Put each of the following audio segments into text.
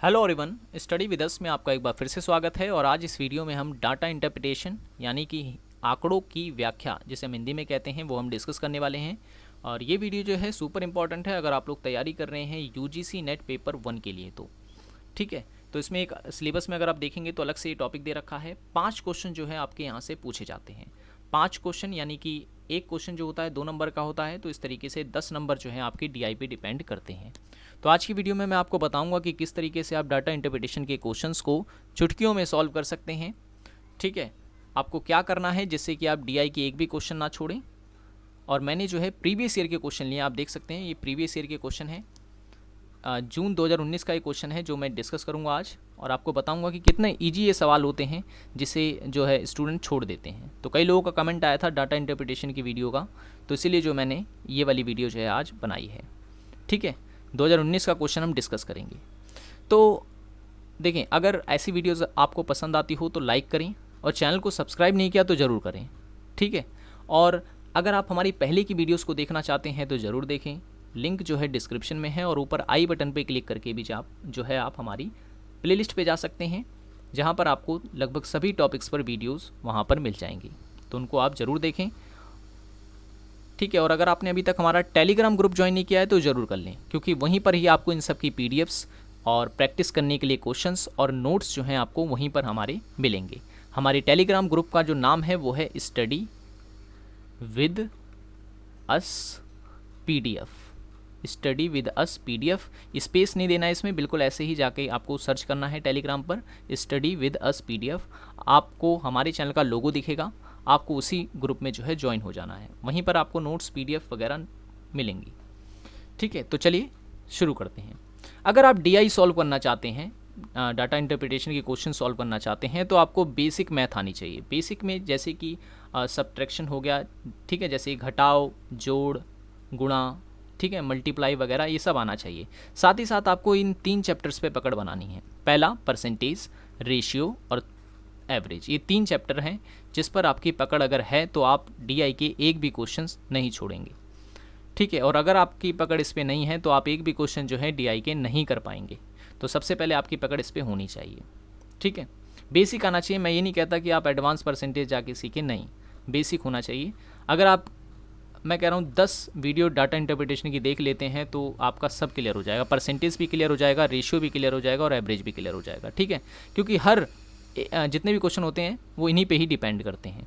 Hello everyone, study with us में आपका एक बार फिर से स्वागत है। और आज इस वीडियो में हम डाटा इंटरप्रिटेशन यानी कि आंकड़ों की व्याख्या, जिसे हम हिंदी में कहते हैं, वो हम डिस्कस करने वाले हैं। और ये वीडियो जो है सुपर इंपॉर्टेंट है अगर आप लोग तैयारी कर रहे हैं यूजीसी नेट पेपर 1 के लिए। तो ठीक है, तो इसमें एक सिलेबस में अगर आप देखेंगे तो अलग से ये टॉपिक दे रखा है। 5 क्वेश्चन जो है आपके यहाँ से पूछे जाते हैं। 5 क्वेश्चन यानी कि एक क्वेश्चन जो होता है 2 नंबर का होता है, तो इस तरीके से 10 नंबर जो है आपकी डीआई पे डिपेंड करते हैं। तो आज की वीडियो में मैं आपको बताऊंगा कि किस तरीके से आप डाटा इंटरप्रिटेशन के क्वेश्चंस को चुटकियों में सॉल्व कर सकते हैं। ठीक है, आपको क्या करना है जिससे कि आप डीआई के एक भी क्वेश्चन ना छोड़ें। और मैंने जो है प्रीवियस ईयर के क्वेश्चन लिए, आप देख सकते हैं ये प्रीवियस ईयर के क्वेश्चन है। जून 2019 का ये क्वेश्चन है जो मैं डिस्कस करूँगा आज, और आपको बताऊँगा कि कितने ईजी ये सवाल होते हैं जिसे जो है स्टूडेंट छोड़ देते हैं। तो कई लोगों का कमेंट आया था डाटा इंटरप्रिटेशन की वीडियो का, तो इसीलिए जो मैंने ये वाली वीडियो जो है आज बनाई है। ठीक है, 2019 का क्वेश्चन हम डिस्कस करेंगे। तो देखें, अगर ऐसी वीडियोज़ आपको पसंद आती हो तो लाइक करें, और चैनल को सब्सक्राइब नहीं किया तो ज़रूर करें। ठीक है, और अगर आप हमारी पहले की वीडियोज़ को देखना चाहते हैं तो ज़रूर देखें, लिंक जो है डिस्क्रिप्शन में है, और ऊपर आई बटन पे क्लिक करके भी आप हमारी प्लेलिस्ट पे जा सकते हैं, जहाँ पर आपको लगभग सभी टॉपिक्स पर वीडियोज़ वहाँ पर मिल जाएंगी, तो उनको आप ज़रूर देखें। ठीक है, और अगर आपने अभी तक हमारा टेलीग्राम ग्रुप ज्वाइन नहीं किया है तो ज़रूर कर लें, क्योंकि वहीं पर ही आपको इन सब की पीडीएफ्स और प्रैक्टिस करने के लिए क्वेश्चंस और नोट्स जो हैं आपको वहीं पर हमारे मिलेंगे। हमारे टेलीग्राम ग्रुप का जो नाम है वो है study with us PDF. Study with us PDF, space नहीं देना है इसमें, बिल्कुल ऐसे ही जाके आपको सर्च करना है टेलीग्राम पर स्टडी विद अस पीडीएफ। आपको हमारे चैनल का लोगो दिखेगा, आपको उसी ग्रुप में जो है ज्वाइन हो जाना है, वहीं पर आपको नोट्स पीडीएफ वगैरह मिलेंगी। ठीक है, तो चलिए शुरू करते हैं। अगर आप डीआई सॉल्व करना चाहते हैं, डाटा इंटरप्रिटेशन के क्वेश्चन सॉल्व करना चाहते हैं, तो आपको बेसिक मैथ आनी चाहिए। बेसिक में जैसे कि सब्ट्रैक्शन हो गया, ठीक है, जैसे घटाव, जोड़, गुणा, ठीक है, मल्टीप्लाई वगैरह, ये सब आना चाहिए। साथ ही साथ आपको इन 3 चैप्टर्स पे पकड़ बनानी है। पहला परसेंटेज, रेशियो और एवरेज, ये 3 चैप्टर हैं जिस पर आपकी पकड़ अगर है तो आप डीआई के एक भी क्वेश्चंस नहीं छोड़ेंगे। ठीक है, और अगर आपकी पकड़ इस पे नहीं है तो आप एक भी क्वेश्चन जो है डीआई के नहीं कर पाएंगे। तो सबसे पहले आपकी पकड़ इस पे होनी चाहिए। ठीक है, बेसिक आना चाहिए। मैं ये नहीं कहता कि आप एडवांस परसेंटेज जाके सीखें, नहीं, बेसिक होना चाहिए। अगर आप, मैं कह रहा हूँ 10 वीडियो डाटा इंटरप्रिटेशन की देख लेते हैं तो आपका सब क्लियर हो जाएगा। परसेंटेज भी क्लियर हो जाएगा, रेशियो भी क्लियर हो जाएगा और एवरेज भी क्लियर हो जाएगा। ठीक है, क्योंकि हर जितने भी क्वेश्चन होते हैं वो इन्हीं पे ही डिपेंड करते हैं।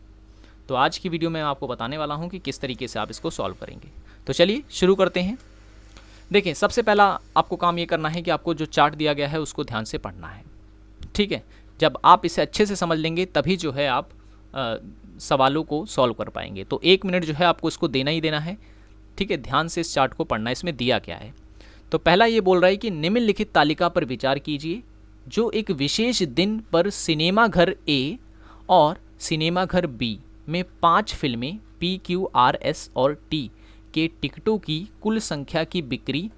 तो आज की वीडियो में मैं आपको बताने वाला हूँ कि किस तरीके से आप इसको सॉल्व करेंगे। तो चलिए शुरू करते हैं। देखिए, सबसे पहला आपको काम ये करना है कि आपको जो चार्ट दिया गया है उसको ध्यान से पढ़ना है। ठीक है, जब आप इसे अच्छे से समझ लेंगे तभी जो है आप सवालों को सॉल्व कर पाएंगे। तो 1 मिनट जो है आपको इसको देना ही देना है। ठीक है, ध्यान से इस चार्ट को पढ़ना है, इसमें दिया क्या है। तो पहला ये बोल रहा है कि निम्नलिखित तालिका पर विचार कीजिए जो एक विशेष दिन पर सिनेमा घर ए और सिनेमा घर बी में 5 फिल्में पी, क्यू, आर, एस और टी के टिकटों की कुल संख्या की बिक्री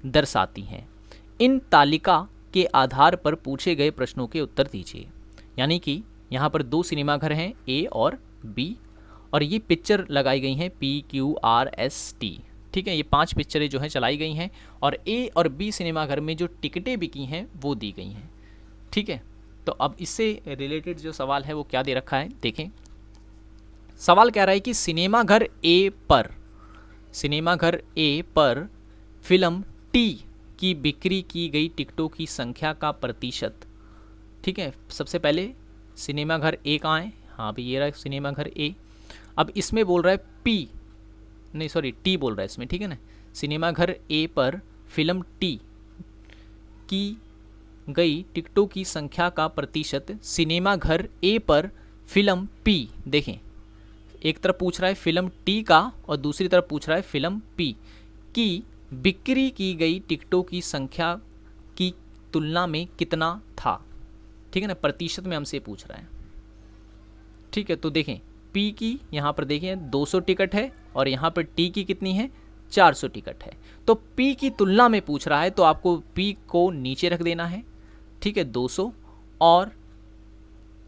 दर्शाती हैं। इन तालिका के आधार पर पूछे गए प्रश्नों के उत्तर दीजिए। यानी कि यहाँ पर 2 सिनेमा घर हैं, ए और बी, और ये पिक्चर लगाई गई हैं P, Q, R, S, T. ठीक है, ये 5 पिक्चरें जो हैं चलाई गई हैं, और ए और बी सिनेमा घर में जो टिकटें बिकी हैं वो दी गई हैं। ठीक है, तो अब इससे रिलेटेड जो सवाल है वो क्या दे रखा है, देखें। सवाल कह रहा है कि सिनेमा घर ए पर फिल्म टी की बिक्री की गई टिकटों की संख्या का प्रतिशत। ठीक है, सबसे पहले सिनेमा घर ए कहाँ है, हाँ भाई ये रहा सिनेमा घर ए। अब इसमें बोल रहा है पी, नहीं सॉरी टी बोल रहा है इसमें, ठीक है ना। सिनेमा घर ए पर फिल्म टी की गई टिकटों की संख्या का प्रतिशत सिनेमा घर ए पर फिल्म पी, देखें एक तरफ पूछ रहा है फिल्म टी का और दूसरी तरफ पूछ रहा है फिल्म पी की बिक्री की गई टिकटों की संख्या की तुलना में कितना था। ठीक है ना, प्रतिशत में हमसे पूछ रहा है। ठीक है, तो देखें पी की यहाँ पर देखें 200 टिकट है और यहाँ पर टी की कितनी है, 400 टिकट है। तो पी की तुलना में पूछ रहा है तो आपको पी को नीचे रख देना है। ठीक है, 200 और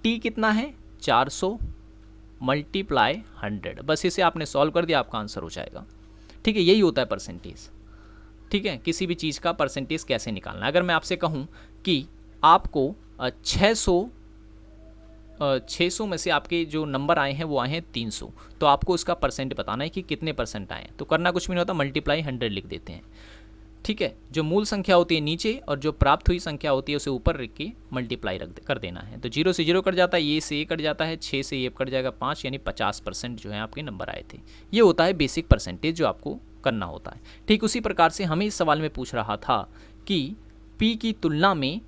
टी कितना है 400 मल्टीप्लाई 100, बस इसे आपने सॉल्व कर दिया, आपका आंसर हो जाएगा। ठीक है, यही होता है परसेंटेज। ठीक है, किसी भी चीज़ का परसेंटेज कैसे निकालना है। अगर मैं आपसे कहूँ कि आपको 600 में से आपके जो नंबर आए हैं वो आए हैं 300, तो आपको उसका परसेंट बताना है कि कितने परसेंट आए हैं। तो करना कुछ भी नहीं होता, मल्टीप्लाई 100 लिख देते हैं। ठीक है, जो मूल संख्या होती है नीचे और जो प्राप्त हुई संख्या होती है उसे ऊपर रख के मल्टीप्लाई कर देना है। तो 0 से 0 कट जाता है, ये से ये कट जाता है, 6 से ये कट जाएगा 5, यानी 50% जो है आपके नंबर आए थे। ये होता है बेसिक परसेंटेज जो आपको करना होता है। ठीक उसी प्रकार से हमें इस सवाल में पूछ रहा था कि P की तुलना में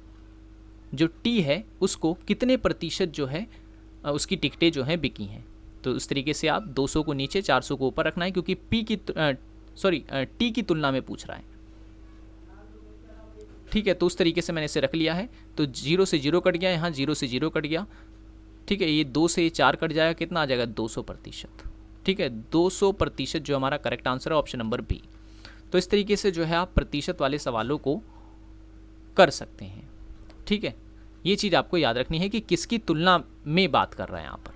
जो T है उसको कितने प्रतिशत जो है उसकी टिकटें जो हैं बिकी हैं। तो उस तरीके से आप 200 को नीचे 400 को ऊपर रखना है, क्योंकि T की तुलना में पूछ रहा है। ठीक है, तो उस तरीके से मैंने इसे रख लिया है। तो 0 से 0 कट गया, यहाँ 0 से 0 कट गया। ठीक है, ये 2 से 4 कट जाएगा, कितना आ जाएगा 200%। ठीक है, 200% जो हमारा करेक्ट आंसर है ऑप्शन नंबर बी। तो इस तरीके से जो है आप प्रतिशत वाले सवालों को कर सकते हैं। ठीक है, ये चीज़ आपको याद रखनी है कि किसकी तुलना में बात कर रहे हैं यहाँ पर।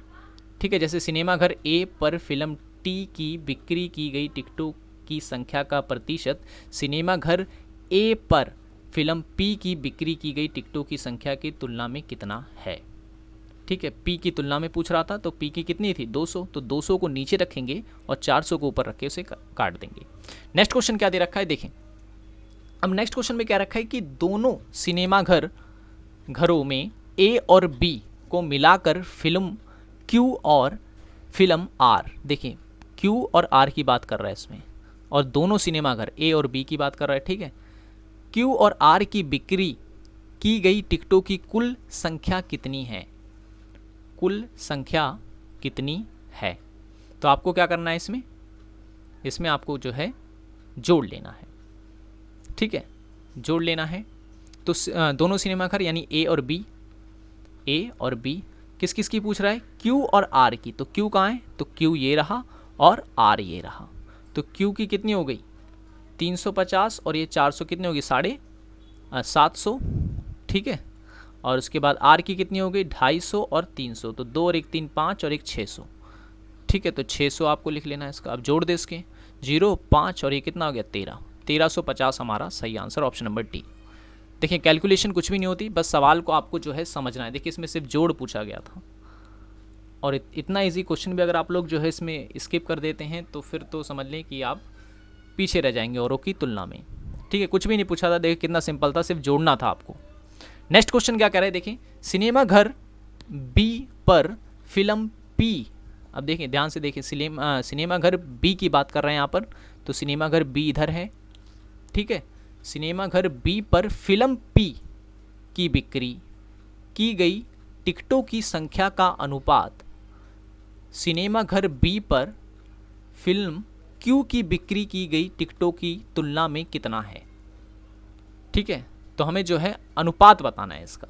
ठीक है, जैसे सिनेमा घर ए पर फिल्म टी की बिक्री की गई टिकटों की संख्या का प्रतिशत सिनेमा घर ए पर फिल्म पी की बिक्री की गई टिकटों की संख्या की तुलना में कितना है। ठीक है, पी की तुलना में पूछ रहा था, तो पी की कितनी थी 200, तो 200 को नीचे रखेंगे और 400 को ऊपर रख के उसे काट देंगे। नेक्स्ट क्वेश्चन क्या दे रखा है देखें। अब नेक्स्ट क्वेश्चन में क्या रखा है कि दोनों सिनेमा घरों में ए और बी को मिलाकर फिल्म क्यू और फिल्म आर, देखें क्यू और आर की बात कर रहा है इसमें, और दोनों सिनेमा घर ए और बी की बात कर रहा है। ठीक है, क्यू और आर की बिक्री की गई टिकटों की कुल संख्या कितनी है, कुल संख्या कितनी है। तो आपको क्या करना है इसमें आपको जो है जोड़ लेना है। ठीक है, जोड़ लेना है। तो दोनों सिनेमा घर यानी ए और बी किस किस की पूछ रहा है, क्यू और आर की। तो क्यू कहाँ है, तो क्यू ये रहा और आर ये रहा। तो क्यू की कितनी हो गई 350 और ये 400 कितनी होगी 750। ठीक है, और उसके बाद आर की कितनी हो गई 250 और 300, तो 2 और 1 3 5 और 1 600। ठीक है, तो 600 आपको लिख लेना है इसका। अब जोड़ दे इसके 0 5 और ये कितना हो गया 1350 हमारा सही आंसर ऑप्शन नंबर डी। देखिए कैलकुलेशन कुछ भी नहीं होती, बस सवाल को आपको जो है समझना है। देखिए इसमें सिर्फ जोड़ पूछा गया था और इतना इजी क्वेश्चन भी अगर आप लोग जो है इसमें स्किप कर देते हैं तो फिर तो समझ लें कि आप पीछे रह जाएंगे औरों की तुलना में। ठीक है, कुछ भी नहीं पूछा था, देखिए कितना सिंपल था, सिर्फ जोड़ना था आपको। नेक्स्ट क्वेश्चन क्या कह रहे हैं देखें, सिनेमा घर बी पर फिल्म पी। अब देखें ध्यान से देखें, सिनेमा घर बी की बात कर रहे हैं यहाँ पर, तो सिनेमा घर बी इधर है। ठीक है, सिनेमा घर बी पर फिल्म पी की बिक्री की गई टिकटों की संख्या का अनुपात सिनेमा घर बी पर फिल्म क्यू की बिक्री की गई टिकटों की तुलना में कितना है। ठीक है, तो हमें जो है अनुपात बताना है इसका।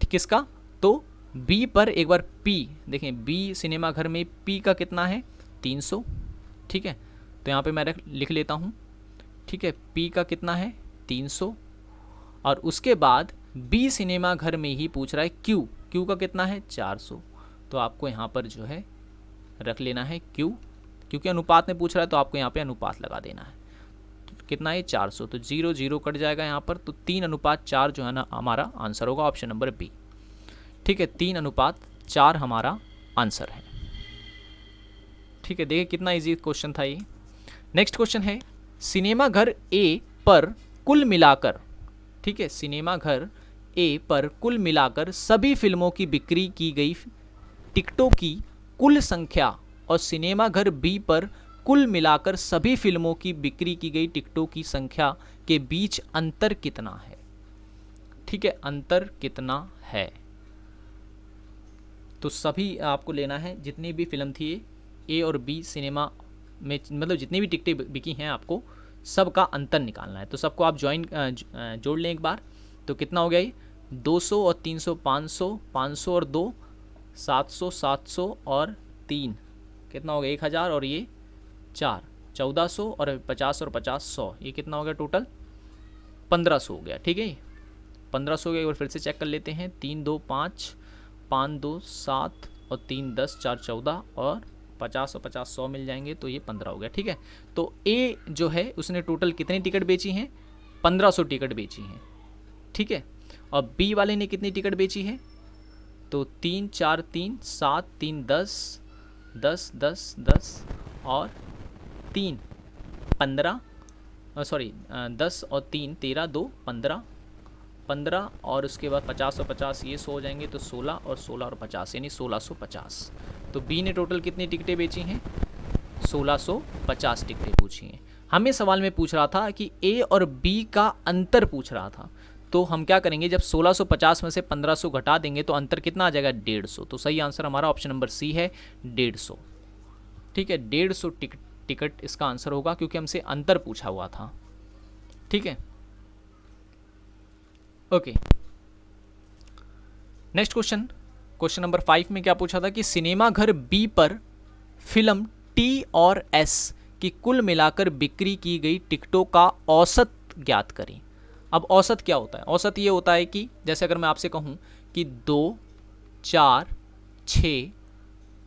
किसका, तो बी पर एक बार पी देखें, बी सिनेमा घर में पी का कितना है 300। ठीक है, तो यहाँ पे मैं लिख लेता हूँ। ठीक है, पी का कितना है 300 और उसके बाद बी सिनेमा घर में ही पूछ रहा है क्यू का कितना है 400। तो आपको यहाँ पर जो है रख लेना है क्यू, क्योंकि अनुपात में पूछ रहा है तो आपको यहाँ पे अनुपात लगा देना है। तो कितना है 400, तो 0 0 कट जाएगा यहाँ पर, तो 3:4 जो है ना हमारा आंसर होगा ऑप्शन नंबर बी। ठीक है, 3:4 हमारा आंसर है। ठीक है, देखिए कितना इजी क्वेश्चन था ये। नेक्स्ट क्वेश्चन है, सिनेमा घर ए पर कुल मिलाकर, ठीक है, सिनेमा घर ए पर कुल मिलाकर सभी फिल्मों की बिक्री की गई टिकटों की कुल संख्या और सिनेमा घर बी पर कुल मिलाकर सभी फिल्मों की बिक्री की गई टिकटों की संख्या के बीच अंतर कितना है। ठीक है, अंतर कितना है, तो सभी आपको लेना है जितनी भी फिल्म थी ए और बी सिनेमा में, मतलब जितनी भी टिकटें बिकी हैं आपको सबका अंतर निकालना है। तो सबको आप जोड़ लें एक बार, तो कितना हो गया ये 200 और 300 500, 500 और 2 700, 700 और 3 कितना हो गया 1000 और ये 4 1400 और 50 और 50 100, ये कितना हो गया टोटल 1500 हो गया। ठीक है, 1500 हो गया। एक बार फिर से चेक कर लेते हैं, 3 2 5 5 2 7 और 3 10 4 14 और 50 और 50 100 मिल जाएंगे, तो ये 15 हो गया। ठीक है, तो ए जो है उसने टोटल कितनी टिकट बेची हैं? 1500 टिकट बेची हैं। ठीक है, और बी वाले ने कितनी टिकट बेची है? तो 3 4 3 7 3 10 10 10 10 और 3 15, सॉरी 10 और 3 13 2 15 15 और उसके बाद 50 और 50 ये 100 हो जाएंगे, तो 16 और 16 और 50 यानी 1650। तो बी ने टोटल कितनी टिकटें बेची हैं? 1650 टिकटें पूछी हैं। हमें सवाल में पूछ रहा था कि ए और बी का अंतर पूछ रहा था, तो हम क्या करेंगे, जब 1650 में से 1500 घटा देंगे तो अंतर कितना आ जाएगा? 150। तो सही आंसर हमारा ऑप्शन नंबर सी है, 150। ठीक है, 150 टिकट इसका आंसर होगा, क्योंकि हमसे अंतर पूछा हुआ था। ठीक है, okay. Next question, question number 5 में क्या पूछा था कि सिनेमा घर बी पर फिल्म टी और एस की कुल मिलाकर बिक्री की गई टिकटों का औसत ज्ञात करें। अब औसत क्या होता है? औसत ये होता है कि जैसे अगर मैं आपसे कहूँ कि 2 4 6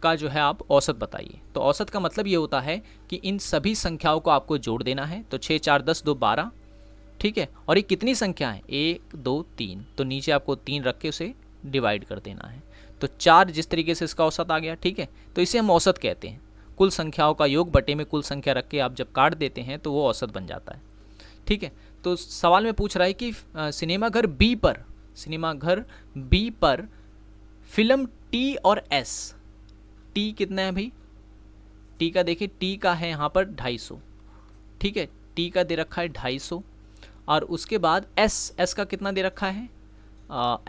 का जो है आप औसत बताइए, तो औसत का मतलब ये होता है कि इन सभी संख्याओं को आपको जोड़ देना है। तो 6 4 10 2 12। ठीक है, और ये कितनी संख्या है? 1 2 3, तो नीचे आपको 3 रख के उसे डिवाइड कर देना है। तो 4 जिस तरीके से इसका औसत आ गया। ठीक है, तो इसे हम औसत कहते हैं। कुल संख्याओं का योग बटे में कुल संख्या रख के आप जब काट देते हैं तो वो औसत बन जाता है। ठीक है, तो सवाल में पूछ रहा है कि सिनेमा घर बी पर फिल्म टी और एस, टी कितना है भाई? टी का देखिए, टी का है यहाँ पर 250। ठीक है, टी का दे रखा है 250, और उसके बाद एस का कितना दे रखा है?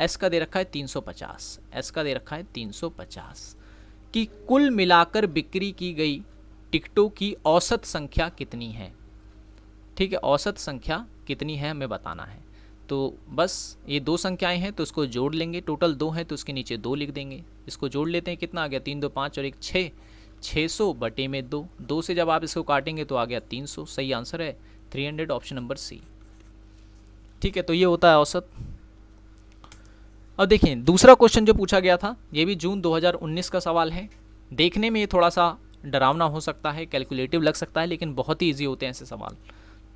एस का दे रखा है 350। एस का दे रखा है 350 कि कुल मिलाकर बिक्री की गई टिकटों की औसत संख्या कितनी है। ठीक है, औसत संख्या कितनी है हमें बताना है। तो बस ये 2 संख्याएं हैं तो उसको जोड़ लेंगे। टोटल 2 हैं तो उसके नीचे 2 लिख देंगे। इसको जोड़ लेते हैं, कितना आ गया? 3 2 5 और 1 6, 600 बटे में 2। 2 से जब आप इसको काटेंगे तो आ गया 300। सही आंसर है 300, ऑप्शन नंबर सी। ठीक है, तो ये होता है औसत। अब देखें दूसरा क्वेश्चन जो पूछा गया था, ये भी जून 2019 का सवाल है। देखने में ये थोड़ा सा डरावना हो सकता है, कैलकुलेटिव लग सकता है, लेकिन बहुत ही ईजी होते हैं ऐसे सवाल।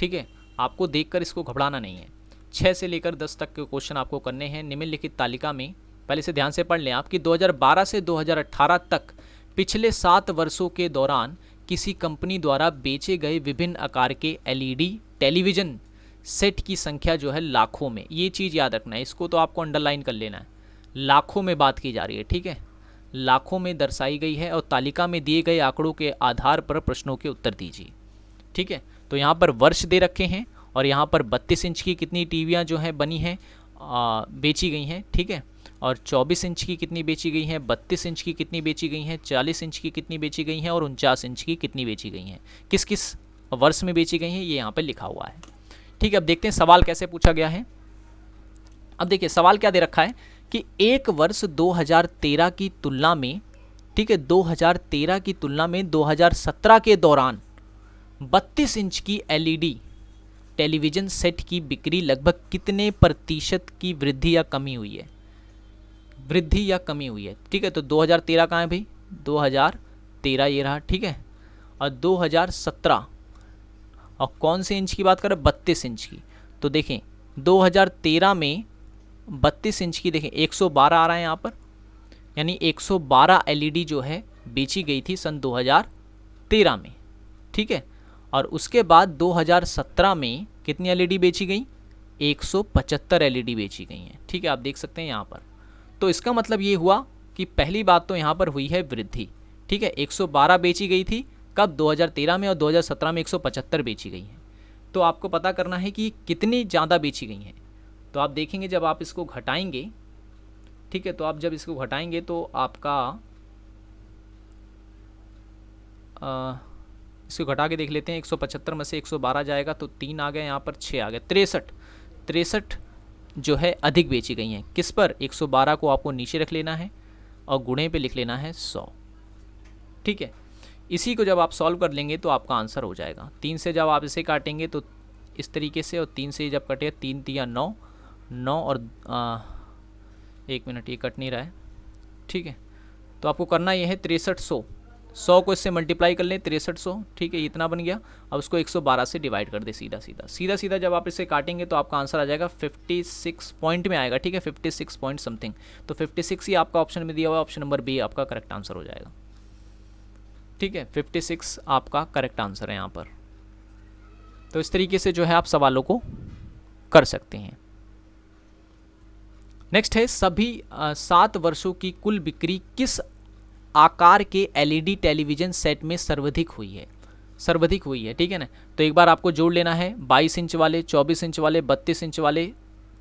ठीक है, आपको देखकर इसको घबराना नहीं है। 6 से लेकर 10 तक के क्वेश्चन आपको करने हैं निम्नलिखित तालिका में। पहले से ध्यान से पढ़ लें आप कि 2012 से 2018 तक पिछले 7 वर्षों के दौरान किसी कंपनी द्वारा बेचे गए विभिन्न आकार के LED टेलीविज़न सेट की संख्या जो है लाखों में। ये चीज़ याद रखना है, इसको तो आपको अंडरलाइन कर लेना है। लाखों में बात की जा रही है। ठीक है, लाखों में दर्शाई गई है, और तालिका में दिए गए आंकड़ों के आधार पर प्रश्नों के उत्तर दीजिए। ठीक है, तो यहाँ पर वर्ष दे रखे हैं, और यहाँ पर 32 इंच की कितनी टीवियाँ जो हैं बनी हैं, बेची गई हैं। ठीक है, और 24 इंच की कितनी बेची गई हैं, 32 इंच की कितनी बेची गई हैं, 40 इंच की कितनी बेची गई हैं, और 49 इंच की कितनी बेची गई हैं, किस किस वर्ष में बेची गई हैं, ये यहाँ पर लिखा हुआ है। ठीक है, अब देखते हैं सवाल कैसे पूछा गया है। अब देखिए सवाल क्या दे रखा है कि एक वर्ष 2013 की तुलना में, ठीक है, 2013 की तुलना में 2017 के दौरान 32 इंच की LED टेलीविज़न सेट की बिक्री लगभग कितने प्रतिशत की वृद्धि या कमी हुई है? वृद्धि या कमी हुई है। ठीक है, तो 2013 कहाँ है भाई? 2013 ये रहा। ठीक है, और 2017 और कौन से इंच की बात करें? 32 इंच की। तो देखें 2013 में 32 इंच की, देखें 112 आ रहा है यहाँ पर, यानी 112 LED जो है बेची गई थी सन 2013 में। ठीक है, और उसके बाद 2017 में कितनी LED बेची गई? 175 LED बेची गई हैं। ठीक है, आप देख सकते हैं यहाँ पर। तो इसका मतलब ये हुआ कि पहली बात तो यहाँ पर हुई है वृद्धि। ठीक है, 112 बेची गई थी कब? 2013 में, और 2017 में 175 बेची गई हैं। तो आपको पता करना है कि कितनी ज़्यादा बेची गई हैं। तो आप देखेंगे जब आप इसको घटाएंगे, ठीक है, तो आप जब इसको घटाएंगे तो आपका इसको घटा के देख लेते हैं। 175 में से 112 जाएगा तो 3 आ गए, यहाँ पर 6 आ गए, 63 जो है अधिक बेची गई हैं। किस पर? 112 को आपको नीचे रख लेना है और गुणे पे लिख लेना है 100। ठीक है, इसी को जब आप सॉल्व कर लेंगे तो आपका आंसर हो जाएगा। 3 से जब आप इसे काटेंगे तो इस तरीके से, और 3 से जब कटे 3 3 9 9 और 1 मिनट, ये कट नहीं रहा है। ठीक है, तो आपको करना ये है 6300 100 को इससे मल्टीप्लाई कर लें 6300, ठीक है, इतना बन गया। अब उसको 112 से डिवाइड कर दे सीधा सीधा जब आप इसे काटेंगे तो आपका आंसर आ जाएगा 56 पॉइंट में आएगा, ठीक है, 56 पॉइंट समथिंग। तो 56 ही आपका ऑप्शन में दिया हुआ है, ऑप्शन नंबर बी आपका करेक्ट आंसर हो जाएगा, ठीक है, 56 आपका करेक्ट आंसर है यहाँ पर। तो इस तरीके से जो है आप सवालों को कर सकते हैं। नेक्स्ट है सभी 7 वर्षों की कुल बिक्री किस आकार के एलईडी टेलीविज़न सेट में सर्वाधिक हुई है, ठीक है ना। तो एक बार आपको जोड़ लेना है, 22 इंच वाले, 24 इंच वाले, 32 इंच वाले,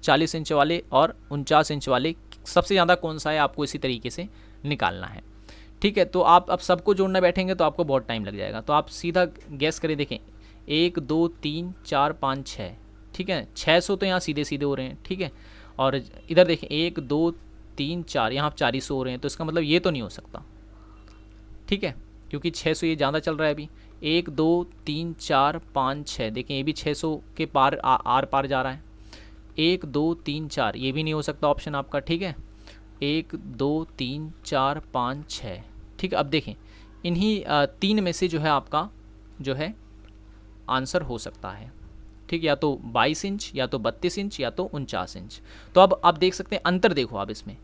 40 इंच वाले और 49 इंच वाले, सबसे ज़्यादा कौन सा है आपको इसी तरीके से निकालना है, ठीक है। तो आप अब सबको जोड़ना बैठेंगे तो आपको बहुत टाइम लग जाएगा। तो आप सीधा गैस करें, देखें 1 2 3 4 5 6, ठीक है, 600 तो यहाँ सीधे सीधे हो रहे हैं, ठीक है। और इधर देखें 1 2 3 4, यहाँ 400 हो रहे हैं, तो इसका मतलब ये तो नहीं हो सकता, ठीक है, क्योंकि 600 ये ज़्यादा चल रहा है अभी। 1 2 3 4 5 6, देखें ये भी 600 के पार आर पार जा रहा है। 1 2 3 4 ये भी नहीं हो सकता ऑप्शन आपका, ठीक है। 1 2 3 4 5 6, ठीक है। अब देखें इन्हीं 3 में से जो है आपका जो है आंसर हो सकता है, ठीक, या तो 22 इंच, या तो 32 इंच, या तो 49 इंच। तो अब आप देख सकते हैं अंतर, देखो अब इसमें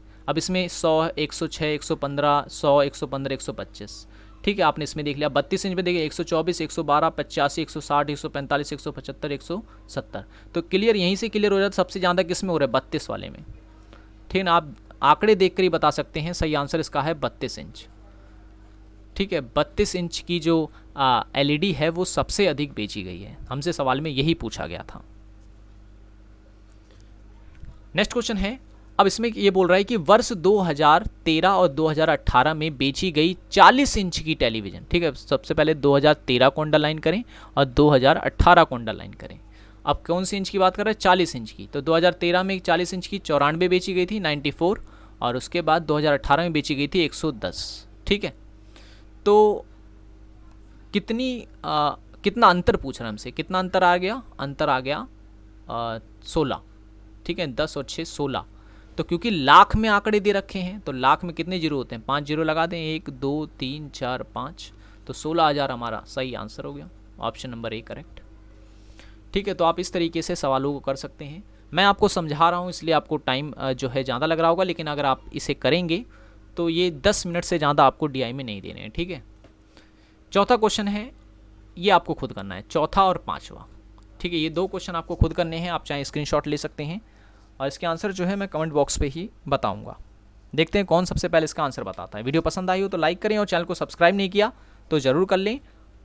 100 106 115 100 115 125, ठीक है, आपने इसमें देख लिया। 32 इंच में देखिए 124 112 85 160 145 175 170। तो क्लियर यहीं से क्लियर हो जाता है सबसे ज़्यादा किस में हो रहा है, 32 वाले में, ठीक है ना। आप आंकड़े देख कर ही बता सकते हैं, सही आंसर इसका है 32 इंच, ठीक है। 32 इंच की जो एलईडी है वो सबसे अधिक बेची गई है, हमसे सवाल में यही पूछा गया था। नेक्स्ट क्वेश्चन है, अब इसमें ये बोल रहा है कि वर्ष 2013 और 2018 में बेची गई 40 इंच की टेलीविज़न, ठीक है। सबसे पहले 2013 को अंडरलाइन करें और 2018 को अंडरलाइन करें। अब कौन सी इंच की बात कर रहे हैं, 40 इंच की। तो 2013 में 40 इंच की 94 बेची गई थी, 94, और उसके बाद 2018 में बेची गई थी 110, ठीक है। तो कितना अंतर पूछ रहा है हमसे, कितना अंतर आ गया, अंतर आ गया 16, ठीक है, 10 और 6 16। तो क्योंकि लाख में आंकड़े दे रखे हैं तो लाख में कितने जीरो होते हैं, 5 जीरो लगा दें, 1 2 3 4 5, तो 16,000 हमारा सही आंसर हो गया, ऑप्शन नंबर ए करेक्ट, ठीक है। तो आप इस तरीके से सवालों को कर सकते हैं। मैं आपको समझा रहा हूँ इसलिए आपको टाइम जो है ज़्यादा लग रहा होगा, लेकिन अगर आप इसे करेंगे तो ये 10 मिनट से ज़्यादा आपको DI में नहीं देने हैं, ठीक है। चौथा क्वेश्चन है, ये आपको खुद करना है, चौथा और पाँचवा, ठीक है। ये 2 क्वेश्चन आपको खुद करने हैं, आप चाहे स्क्रीनशॉट ले सकते हैं और इसके आंसर जो है मैं कमेंट बॉक्स पे ही बताऊंगा। देखते हैं कौन सबसे पहले इसका आंसर बताता है। वीडियो पसंद आई हो तो लाइक करें और चैनल को सब्सक्राइब नहीं किया तो ज़रूर कर लें,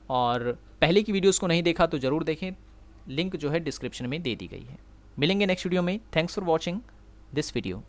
और पहले की वीडियोस को नहीं देखा तो ज़रूर देखें, लिंक जो है डिस्क्रिप्शन में दे दी गई है। मिलेंगे नेक्स्ट वीडियो में। Thanks for watching this video.